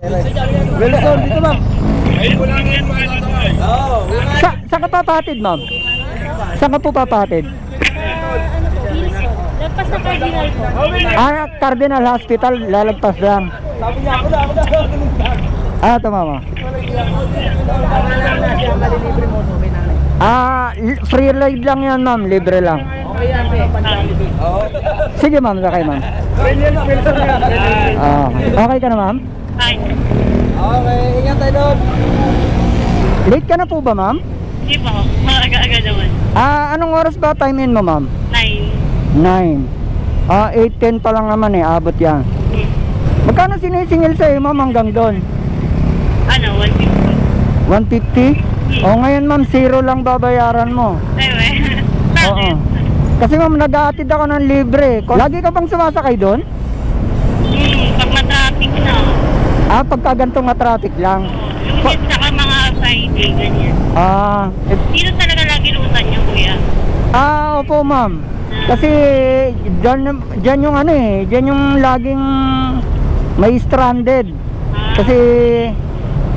Wilson, dito ma'am. Ayun ko lang yan mga tatawag. Oo. Saan ka papatid, ma'am? Saan ka po papatid? Wilson. Lagpas na Cardinal po. Cardinal Hospital, lalagpas lang. Sabi niya, ako na. Ito mama. Malilibre mo, okay na. Free ride lang yan, ma'am. Libre lang. Okay yan, Oo. Sige, ma'am. Sakay, ma'am. Wilson yan. Okay ka na, ma'am? Ay, Okay, ingat tayo doon. Late ka na po ba, ma'am? hindi po. Maaga-aga naman. Anong oras ba time in mo, ma'am? 9. 9. 8:10 pa lang naman abot yan. Magkano sinisingil sa'yo, ma'am, hanggang doon? Ano, 150. 150? Ngayon, ma'am, 0 lang babayaran mo. Ay, we. Oo. Kasi, ma'am, nag-aatid ako ng libre. Lagi ka bang sumasakay doon? Pag matraffic na. Pagka gantong na traffic lang. Lunes saka mga Friday, ganyan. Dito talaga lagi lutan yung kuya. Opo, ma'am. Kasi dyan yung dyan yung laging may stranded. Kasi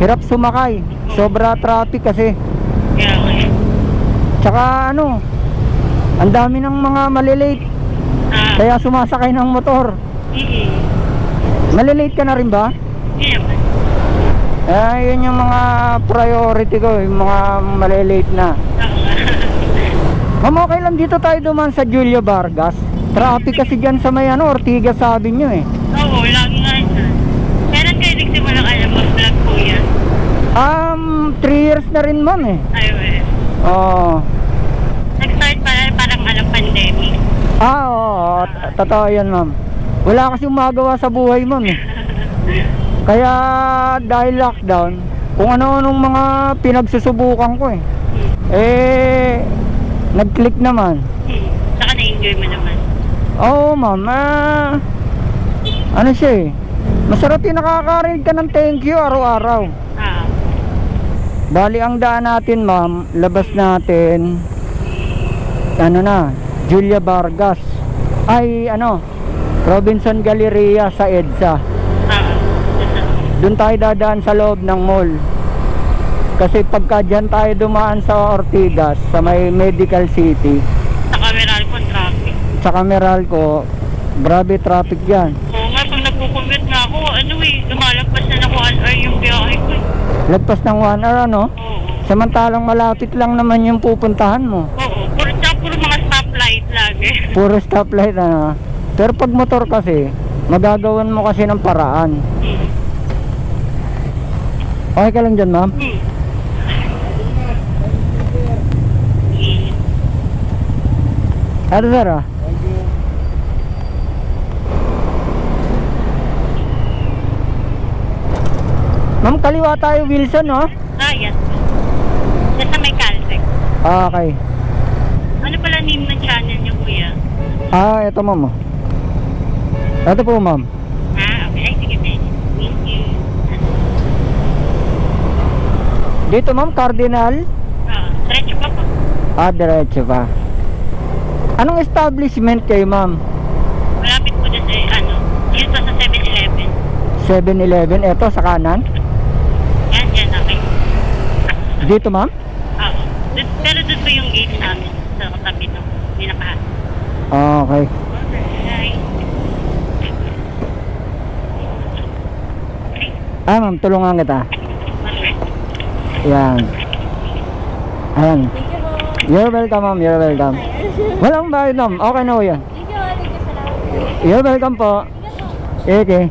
hirap sumakay. Sobra traffic kasi. Kaya Tsaka ang dami ng mga malilate. Kaya sumasakay ng motor. Malilate ka na rin ba? Hindi naman. Yun yung mga priority ko, yung mga malilate na. Ma'am, okay lang dito tayo duman sa Julio Vargas. Traffic kasi dyan sa may Ortigas, sabi nyo eh. Oo, lagi nga ito. Kailan kayo nagsimula ka na mag-vlog kuya? 3 years na rin, ma'am eh. Ay, we. Oo. Nag-start parang pandemic. Oo, totoo yan, ma'am. Wala kasi umagawa sa buhay, ma'am eh. Kaya dahil lockdown, kung ano-anong mga pinagsusubukan ko eh. Nag-click naman. Saka na-enjoy mo naman. Oo, ma'am. Ano siya eh. Masarap yung nakakarinig ka ng thank you araw-araw. Bali ang daan natin, ma'am, labas natin Julia Vargas. Robinson Galleria sa EDSA. Doon tayo dadaan sa loob ng mall. Kasi pagka dyan tayo dumaan sa Ortigas, sa may Medical City, Sa Meralco traffic. sa Meralco, grabe traffic dyan. Oo nga, pag nagkukumute na ako, lumalagpas na ako 1 hour yung biyahe ko. Lagpas ng 1 hour, Oo. Samantalang malapit lang naman yung pupuntahan mo. Oo, puro mga stoplight lagi. Puro stoplight, Pero pag motor kasi, magagawan mo kasi ng paraan. Okay ka lang dyan, ma'am? Ano, sir, Ma'am, kaliwa tayo, Wilson, Yes. Nasa may Caltech. Okay. Ano pala name ng channel niyo, kuya? Ito, ma'am. Ito po, ma'am. Okay. Ay, sige, thank you. Dito, ma'am, Cardinal. Diretso pa po. Diretso pa. Anong establishment kayo, ma'am? Malapit po dyan dito sa 7-Eleven. 7-Eleven, eto sa kanan. Yan, okay. Dito, ma'am? Oo. Pero doon po yung gate namin sa katabi ng pinakahan. Okay. Ma'am, tulungan kita. Yan. Ayan. You're welcome, ma'am. You're welcome. Walang bayad, ma'am. Okay na ho yan. You're welcome po. Okay.